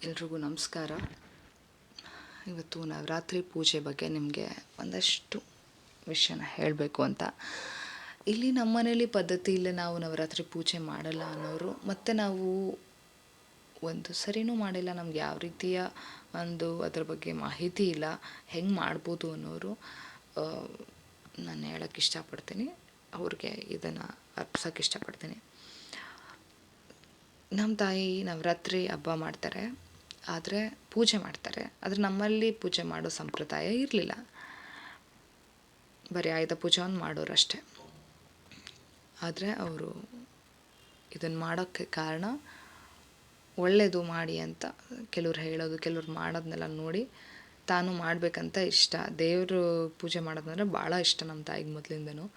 ಎಲ್ರಿಗೂ ನಮಸ್ಕಾರ. ಇವತ್ತು ನವರಾತ್ರಿ ಪೂಜೆ ಬಗ್ಗೆ ನಿಮಗೆ ಒಂದಷ್ಟು ವಿಷಯನ ಹೇಳಬೇಕು ಅಂತ. ಇಲ್ಲಿ ನಮ್ಮ ಮನೇಲಿ ಪದ್ಧತಿ ಇಲ್ಲ, ನಾವು ನವರಾತ್ರಿ ಪೂಜೆ ಮಾಡಲ್ಲ ಅನ್ನೋರು, ಮತ್ತು ನಾವು ಒಂದು ಸರಿನೂ ಮಾಡಿಲ್ಲ, ನಮ್ಗೆ ಯಾವ ರೀತಿಯ ಅದ್ರ ಬಗ್ಗೆ ಮಾಹಿತಿ ಇಲ್ಲ, ಹೆಂಗೆ ಮಾಡ್ಬೋದು ಅನ್ನೋರು ನಾನು ಹೇಳೋಕ್ಕೆ ಇಷ್ಟಪಡ್ತೀನಿ, ಅವ್ರಿಗೆ ಇದನ್ನು ಅರ್ಪಿಸೋಕ್ಕೆ ಇಷ್ಟಪಡ್ತೀನಿ. ನಮ್ಮ ತಾಯಿ ನವರಾತ್ರಿ ಹಬ್ಬ ಮಾಡ್ತಾರೆ, ಆದರೆ ಪೂಜೆ ಮಾಡ್ತಾರೆ. ಆದರೆ ನಮ್ಮಲ್ಲಿ ಪೂಜೆ ಮಾಡೋ ಸಂಪ್ರದಾಯ ಇರಲಿಲ್ಲ, ಬರೀ ಆಯುಧ ಪೂಜೆಯನ್ನು ಮಾಡೋರಷ್ಟೆ. ಆದರೆ ಅವರು ಇದನ್ನು ಮಾಡೋಕ್ಕೆ ಕಾರಣ ಒಳ್ಳೆಯದು ಮಾಡಿ ಅಂತ ಕೆಲವ್ರು ಹೇಳೋದು, ಕೆಲವ್ರು ಮಾಡೋದನ್ನೆಲ್ಲ ನೋಡಿ ತಾನು ಮಾಡಬೇಕಂತ ಇಷ್ಟ. ದೇವರು ಪೂಜೆ ಮಾಡೋದಂದರೆ ಭಾಳ ಇಷ್ಟ ನಮ್ಮ ತಾಯಿಗೆ ಮೊದಲಿಂದನೂ.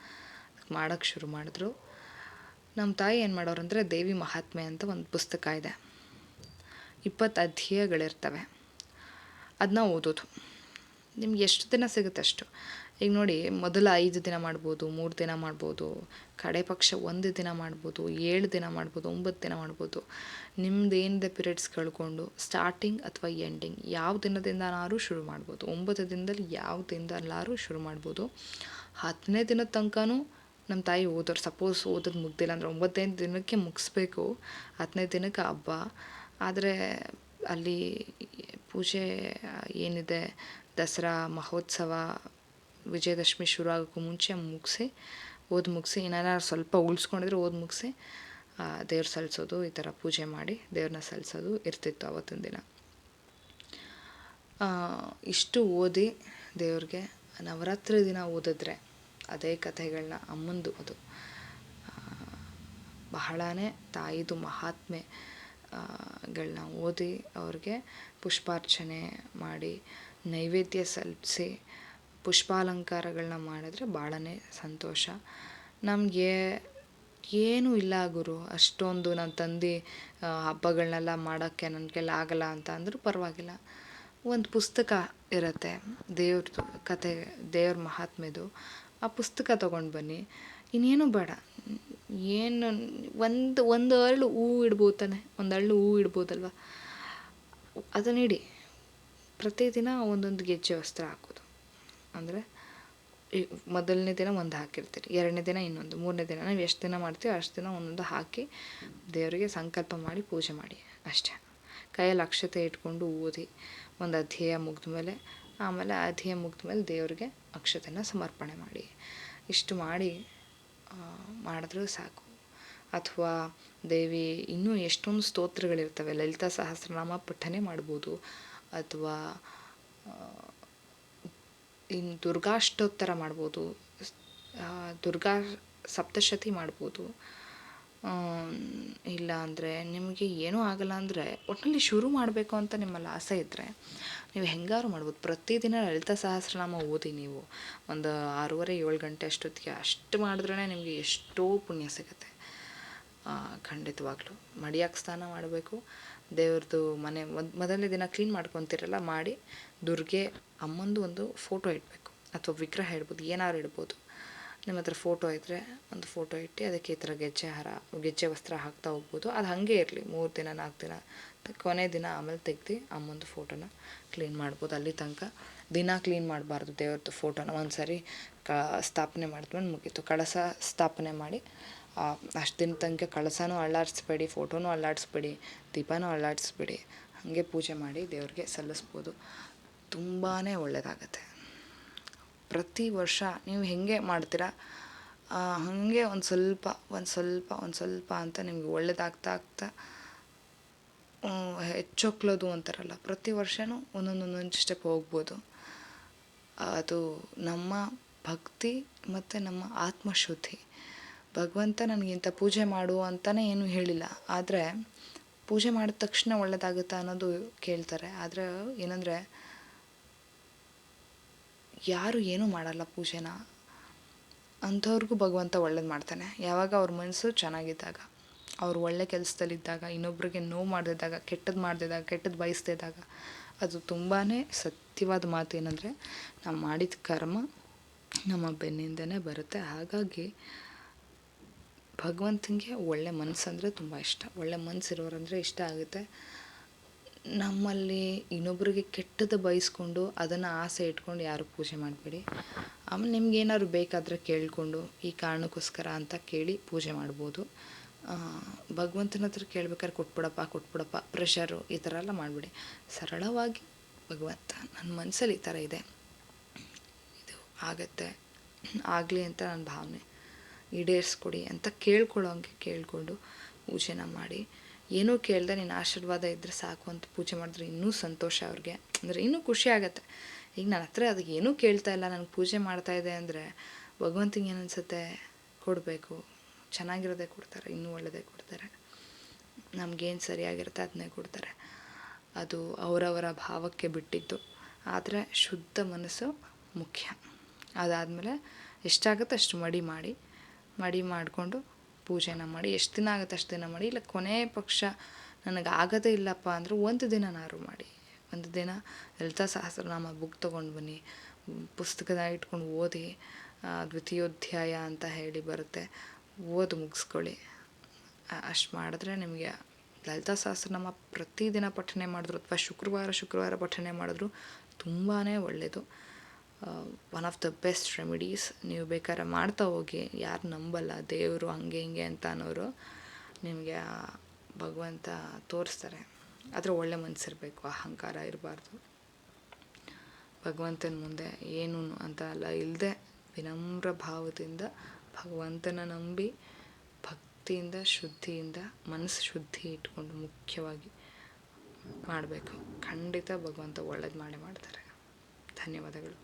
ಮಾಡೋಕ್ಕೆ ಶುರು ಮಾಡಿದ್ರು. ನಮ್ಮ ತಾಯಿ ಏನು ಮಾಡೋರಂದರೆ, ದೇವಿ ಮಹಾತ್ಮೆ ಅಂತ ಒಂದು ಪುಸ್ತಕ ಇದೆ, 20 ಅಧ್ಯಾಯಗಳಿರ್ತವೆ. ಅದನ್ನ ಓದೋದು. ನಿಮ್ಗೆ ಎಷ್ಟು ದಿನ ಸಿಗುತ್ತೆ ಅಷ್ಟು. ಈಗ ನೋಡಿ, ಮೊದಲ 5 ದಿನ ಮಾಡ್ಬೋದು, 3 ದಿನ ಮಾಡ್ಬೋದು, ಕಡೆ ಪಕ್ಷ 1 ದಿನ ಮಾಡ್ಬೋದು, 7 ದಿನ ಮಾಡ್ಬೋದು, 9 ದಿನ ಮಾಡ್ಬೋದು. ನಿಮ್ದು ಏನಿದೆ ಪೀರಿಯಡ್ಸ್ ಕಳ್ಕೊಂಡು ಸ್ಟಾರ್ಟಿಂಗ್ ಅಥವಾ ಎಂಡಿಂಗ್ ಯಾವ ದಿನದಿಂದನಾದ್ರೂ ಶುರು ಮಾಡ್ಬೋದು. 9 ದಿನದಲ್ಲಿ ಯಾವ ದಿನದಲ್ಲಾದ್ರೂ ಶುರು ಮಾಡ್ಬೋದು. 10ನೇ ದಿನದ ತನಕನೂ ನಮ್ಮ ತಾಯಿ ಓದೋರು. ಸಪೋಸ್ ಓದೋದು ಮುಗ್ದಿಲ್ಲ ಅಂದರೆ 9ನೇ ದಿನಕ್ಕೆ ಮುಗಿಸ್ಬೇಕು, 10ನೇ ದಿನಕ್ಕೆ ಹಬ್ಬ. ಆದರೆ ಅಲ್ಲಿ ಪೂಜೆ ಏನಿದೆ, ದಸರಾ ಮಹೋತ್ಸವ, ವಿಜಯದಶಮಿ ಶುರು ಆಗೋಕ್ಕೂ ಮುಂಚೆ ಮುಗಿಸಿ ಏನಾರು ಸ್ವಲ್ಪ ಉಳಿಸ್ಕೊಂಡಿದ್ರೆ ಮುಗಿಸಿ ದೇವ್ರು ಸಲ್ಲಿಸೋದು, ಈ ಥರ ಪೂಜೆ ಮಾಡಿ ದೇವ್ರನ್ನ ಸಲ್ಲಿಸೋದು ಇರ್ತಿತ್ತು ಆವತ್ತಿನ ದಿನ. ಇಷ್ಟು ಓದಿ ದೇವ್ರಿಗೆ ನವರಾತ್ರಿ ದಿನ ಓದಿದ್ರೆ ಅದೇ ಕಥೆಗಳನ್ನ ಅಮ್ಮಂದು ಅದು ಬಹಳನೇ ತಾಯಿದು ಮಹಾತ್ಮೆ ಗಳನ್ನ ಓದಿ ಅವ್ರಿಗೆ ಪುಷ್ಪಾರ್ಚನೆ ಮಾಡಿ ನೈವೇದ್ಯ ಸಲ್ಲಿಸಿ ಪುಷ್ಪಾಲಂಕಾರಗಳನ್ನ ಮಾಡಿದ್ರೆ ಭಾಳನೇ ಸಂತೋಷ. ನಮಗೆ ಏನೂ ಇಲ್ಲ ಗುರು, ಅಷ್ಟೊಂದು ನಾನು ತಂದು ಹಬ್ಬಗಳನ್ನೆಲ್ಲ ಮಾಡೋಕ್ಕೆ ನನ್ನ ಕೈಲಿ ಆಗಲ್ಲ ಅಂತ ಅಂದರೂ ಪರವಾಗಿಲ್ಲ. ಒಂದು ಪುಸ್ತಕ ಇರುತ್ತೆ ದೇವ್ರದ್ದು ಕತೆ, ದೇವ್ರ ಮಹಾತ್ಮೆದು, ಆ ಪುಸ್ತಕ ತೊಗೊಂಡು ಬನ್ನಿ. ಇನ್ನೇನು ಬೇಡ, ಏನು ಒಂದು ಅರಳು ಹೂವು ಇಡ್ಬೋದು ತಾನೆ, ಒಂದು ಅರಳು ಹೂವು ಇಡ್ಬೋದಲ್ವ, ಅದನ್ನಿಡಿ. ಪ್ರತಿದಿನ ಒಂದೊಂದು ಗೆಜ್ಜೆ ವಸ್ತ್ರ ಹಾಕೋದು. ಅಂದರೆ ಮೊದಲನೇ ದಿನ ಒಂದು ಹಾಕಿರ್ತೀರಿ, 2ನೇ ದಿನ ಇನ್ನೊಂದು, 3ನೇ ದಿನ ನಾವು ಎಷ್ಟು ದಿನ ಮಾಡ್ತೀವಿ ಅಷ್ಟು ದಿನ ಒಂದೊಂದು ಹಾಕಿ ದೇವರಿಗೆ ಸಂಕಲ್ಪ ಮಾಡಿ ಪೂಜೆ ಮಾಡಿ ಅಷ್ಟೇ. ಕೈಯಲ್ಲಿ ಅಕ್ಷತೆ ಇಟ್ಕೊಂಡು ಓದಿ ಒಂದು ಅಧ್ಯಾಯ ಮುಗಿದ ಮೇಲೆ, ಆಮೇಲೆ ಅಧ್ಯಾಯ ಮುಗಿದ ಮೇಲೆ ದೇವರಿಗೆ ಅಕ್ಷತೆನ ಸಮರ್ಪಣೆ ಮಾಡಿ. ಇಷ್ಟು ಮಾಡಿದ್ರೂ ಸಾಕು. ಅಥವಾ ದೇವಿ ಇನ್ನೂ ಎಷ್ಟೊಂದು ಸ್ತೋತ್ರಗಳಿರ್ತವೆ, ಲಲಿತಾ ಸಹಸ್ರನಾಮ ಪಠನೆ ಮಾಡ್ಬೋದು, ಅಥವಾ ಇನ್ನು ದುರ್ಗಾಷ್ಟೋತ್ತರ ಮಾಡ್ಬೋದು, ದುರ್ಗಾ ಸಪ್ತಶತಿ ಮಾಡ್ಬೋದು. ಇಲ್ಲ ಅಂದರೆ ನಿಮಗೆ ಏನೂ ಆಗಲ್ಲ ಅಂದರೆ ಒಟ್ಟಿನಲ್ಲಿ ಶುರು ಮಾಡಬೇಕು ಅಂತ ನಿಮ್ಮಲ್ಲಿ ಆಸೆ ಇದ್ದರೆ ನೀವು ಹೆಂಗಾರು ಮಾಡ್ಬೋದು. ಪ್ರತಿದಿನ ಲಲಿತಾ ಸಹಸ್ರನಾಮ ಓದಿ ನೀವು ಒಂದು 6:30-7 ಗಂಟೆ ಅಷ್ಟೊತ್ತಿಗೆ. ಅಷ್ಟು ಮಾಡಿದ್ರೇ ನಿಮಗೆ ಎಷ್ಟೋ ಪುಣ್ಯ ಸಿಗುತ್ತೆ ಖಂಡಿತವಾಗ್ಲೂ. ಮಡಿಯಾಗಿ ಸ್ನಾನ ಮಾಡಬೇಕು, ದೇವ್ರದ್ದು ಮನೆ ಮೊದಲನೇ ದಿನ ಕ್ಲೀನ್ ಮಾಡ್ಕೊತಿರಲ್ಲ, ಮಾಡಿ ದುರ್ಗೆ ಅಮ್ಮಂದು ಒಂದು ಫೋಟೋ ಇಡಬೇಕು, ಅಥವಾ ವಿಗ್ರಹ ಇಡ್ಬೋದು, ಏನಾದ್ರು ಇಡ್ಬೋದು. ನಿಮ್ಮ ಹತ್ರ ಫೋಟೋ ಇದ್ದರೆ ಒಂದು ಫೋಟೋ ಇಟ್ಟು ಅದಕ್ಕೆ ಈ ಥರ ಗೆಜ್ಜೆ ವಸ್ತ್ರ ಹಾಕ್ತಾ ಹೋಗ್ಬೋದು. ಅದು ಹಾಗೆ ಇರಲಿ 3 ದಿನ 4 ದಿನ, ಕೊನೆ ದಿನ ಆಮೇಲೆ ತೆಗ್ದು ಅಮ್ಮಂದು ಫೋಟೋನ ಕ್ಲೀನ್ ಮಾಡ್ಬೋದು. ಅಲ್ಲಿ ತನಕ ದಿನ ಕ್ಲೀನ್ ಮಾಡಬಾರ್ದು ದೇವ್ರದ್ದು ಫೋಟೋನ. ಒಂದು ಸರಿ ಸ್ಥಾಪನೆ ಮಾಡಿದ್ಮೇಲೆ ಮುಗೀತು. ಕಳಶ ಸ್ಥಾಪನೆ ಮಾಡಿ ಅಷ್ಟು ದಿನ ತನಕ ಕಳಶನೂ ಅಳ್ಳಾಡಿಸ್ಬೇಡಿ, ಫೋಟೋನೂ ಅಳ್ಳಾಡಿಸ್ಬೇಡಿ, ದೀಪನೂ ಅಳ್ಳಾಡಿಸ್ಬೇಡಿ, ಹಾಗೆ ಪೂಜೆ ಮಾಡಿ ದೇವ್ರಿಗೆ ಸಲ್ಲಿಸ್ಬೋದು. ತುಂಬಾ ಒಳ್ಳೆಯದಾಗತ್ತೆ. ಪ್ರತಿ ವರ್ಷ ನೀವು ಹೇಗೆ ಮಾಡ್ತೀರಾ ಹಾಗೆ ಒಂದು ಸ್ವಲ್ಪ ಅಂತ ನಿಮಗೆ ಒಳ್ಳೇದಾಗ್ತಾ ಹೆಚ್ಚೋಕ್ಲೋದು ಅಂತಾರಲ್ಲ, ಪ್ರತಿ ವರ್ಷವೂ ಒಂದೊಂದು ಸ್ಟೆಪ್ ಹೋಗ್ಬೋದು. ಅದು ನಮ್ಮ ಭಕ್ತಿ ಮತ್ತು ನಮ್ಮ ಆತ್ಮಶುದ್ಧಿ. ಭಗವಂತ ನನಗಿಂತ ಪೂಜೆ ಮಾಡು ಅಂತಲೇ ಏನೂ ಹೇಳಿಲ್ಲ, ಆದರೆ ಪೂಜೆ ಮಾಡಿದ ತಕ್ಷಣ ಒಳ್ಳೆಯದಾಗುತ್ತಾ ಅನ್ನೋದು ಕೇಳ್ತಾರೆ. ಆದರೆ ಏನಂದರೆ, ಯಾರು ಏನೂ ಮಾಡಲ್ಲ ಪೂಜೆನ, ಅಂಥವ್ರಿಗೂ ಭಗವಂತ ಒಳ್ಳೇದು ಮಾಡ್ತಾನೆ. ಯಾವಾಗ ಅವ್ರ ಮನಸ್ಸು ಚೆನ್ನಾಗಿದ್ದಾಗ, ಅವ್ರು ಒಳ್ಳೆ ಕೆಲಸದಲ್ಲಿದ್ದಾಗ, ಇನ್ನೊಬ್ರಿಗೆ ನೋವು ಮಾಡದಿದ್ದಾಗ, ಕೆಟ್ಟದ್ದು ಬಯಸ್ದಿದ್ದಾಗ. ಅದು ತುಂಬಾ ಸತ್ಯವಾದ ಮಾತು. ಏನಂದರೆ, ನಾವು ಮಾಡಿದ ಕರ್ಮ ನಮ್ಮ ಬೆನ್ನಿಂದನೇ ಬರುತ್ತೆ. ಹಾಗಾಗಿ ಭಗವಂತನಿಗೆ ಒಳ್ಳೆ ಮನಸ್ಸಂದರೆ ತುಂಬ ಇಷ್ಟ. ಒಳ್ಳೆ ಮನಸ್ಸಿರೋರಂದರೆ ಇಷ್ಟ ಆಗುತ್ತೆ. ನಮ್ಮಲ್ಲಿ ಇನ್ನೊಬ್ರಿಗೆ ಕೆಟ್ಟದ್ದು ಬಯಸ್ಕೊಂಡು ಅದನ್ನು ಆಸೆ ಇಟ್ಕೊಂಡು ಯಾರು ಪೂಜೆ ಮಾಡಬೇಡಿ. ಆಮೇಲೆ ನಿಮ್ಗೆ ಏನಾದ್ರು ಬೇಕಾದರೆ ಕೇಳಿಕೊಂಡು ಈ ಕಾರಣಕ್ಕೋಸ್ಕರ ಅಂತ ಕೇಳಿ ಪೂಜೆ ಮಾಡ್ಬೋದು. ಭಗವಂತನ ಹತ್ರ ಕೇಳ್ಬೇಕಾದ್ರೆ ಕೊಟ್ಬಿಡಪ್ಪ ಪ್ರೆಷರು ಈ ಥರ ಎಲ್ಲ ಮಾಡಬೇಡಿ. ಸರಳವಾಗಿ ಭಗವಂತ ನನ್ನ ಮನಸ್ಸಲ್ಲಿ ಈ ಥರ ಇದೆ, ಇದು ಆಗತ್ತೆ, ಆಗಲಿ ಅಂತ ನನ್ನ ಭಾವನೆ ಈಡೇರಿಸ್ಕೊಡಿ ಅಂತ ಕೇಳ್ಕೊಳ್ಳೋಂಗೆ ಕೇಳಿಕೊಂಡು ಪೂಜೆನ ಮಾಡಿ. ಏನೂ ಕೇಳ್ದೆ ನಿನ್ನ ಆಶೀರ್ವಾದ ಇದ್ದರೆ ಸಾಕು ಅಂತ ಪೂಜೆ ಮಾಡಿದ್ರೆ ಇನ್ನೂ ಸಂತೋಷ ಅವ್ರಿಗೆ, ಅಂದರೆ ಇನ್ನೂ ಖುಷಿ ಆಗುತ್ತೆ. ಈಗ ನನ್ನ ಹತ್ರ ಅದಕ್ಕೆ ಏನೂ ಕೇಳ್ತಾ ಇಲ್ಲ, ನನಗೆ ಪೂಜೆ ಮಾಡ್ತಾಯಿದೆ ಅಂದರೆ ಭಗವಂತನಿಗೆ ಏನು ಅನಿಸುತ್ತೆ, ಕೊಡಬೇಕು, ಚೆನ್ನಾಗಿರೋದೇ ಕೊಡ್ತಾರೆ, ಇನ್ನೂ ಒಳ್ಳೆಯದೇ ಕೊಡ್ತಾರೆ, ನಮಗೇನು ಸರಿಯಾಗಿರುತ್ತೆ ಅದನ್ನೇ ಕೊಡ್ತಾರೆ. ಅದು ಅವರವರ ಭಾವಕ್ಕೆ ಬಿಟ್ಟಿದ್ದು. ಆದರೆ ಶುದ್ಧ ಮನಸ್ಸು ಮುಖ್ಯ. ಅದಾದಮೇಲೆ ಎಷ್ಟಾಗುತ್ತೆ ಅಷ್ಟು ಮಡಿ ಮಾಡಿಕೊಂಡು ಪೂಜೆನ ಮಾಡಿ. ಎಷ್ಟು ದಿನ ಆಗುತ್ತೆ ಅಷ್ಟು ದಿನ ಮಾಡಿ. ಇಲ್ಲ ಕೊನೆ ಪಕ್ಷ ನನಗೆ ಆಗೋದೇ ಇಲ್ಲಪ್ಪ ಅಂದರೆ ಒಂದು ದಿನನಾದ್ರು ಮಾಡಿ. ಒಂದು ದಿನ ಲಲಿತಾ ಸಹಸ್ರನಾಮ ಬುಕ್ ತೊಗೊಂಡು ಬನ್ನಿ, ಪುಸ್ತಕದ ಇಟ್ಕೊಂಡು ಓದಿ. ದ್ವಿತೀಯೋಧ್ಯಾಯ ಅಂತ ಹೇಳಿ ಬರುತ್ತೆ, ಓದಿ ಮುಗಿಸ್ಕೊಳ್ಳಿ. ಅಷ್ಟು ಮಾಡಿದ್ರೆ ನಿಮಗೆ ಲಲಿತಾ ಸಹಸ್ರನಾಮ ಪ್ರತಿದಿನ ಪಠನೆ ಮಾಡಿದ್ರು ಅಥವಾ ಶುಕ್ರವಾರ ಪಠನೆ ಮಾಡಿದ್ರು ತುಂಬಾ ಒಳ್ಳೆಯದು. One of the best remedies. ನೀವು ಬೇಕಾದ್ರೆ ಮಾಡ್ತಾ ಹೋಗಿ. ಯಾರು ನಂಬಲ್ಲ ದೇವರು ಹಂಗೆ ಹಿಂಗೆ ಅಂತ ಅನ್ನೋರು ನಿಮಗೆ ಭಗವಂತ ತೋರಿಸ್ತಾರೆ. ಆದರೆ ಒಳ್ಳೆ ಮನಸ್ಸಿರಬೇಕು, ಅಹಂಕಾರ ಇರಬಾರ್ದು. ಭಗವಂತನ ಮುಂದೆ ಏನು ಅಂತ ಎಲ್ಲ ಇಲ್ಲದೆ ವಿನಮ್ರ ಭಾವದಿಂದ ಭಗವಂತನ ನಂಬಿ ಭಕ್ತಿಯಿಂದ ಶುದ್ಧಿಯಿಂದ ಮನಸ್ಸು ಶುದ್ಧಿ ಇಟ್ಕೊಂಡು ಮುಖ್ಯವಾಗಿ ಮಾಡಬೇಕು. ಖಂಡಿತ ಭಗವಂತ ಒಳ್ಳೇದು ಮಾಡೇ ಮಾಡ್ತಾರೆ. ಧನ್ಯವಾದಗಳು.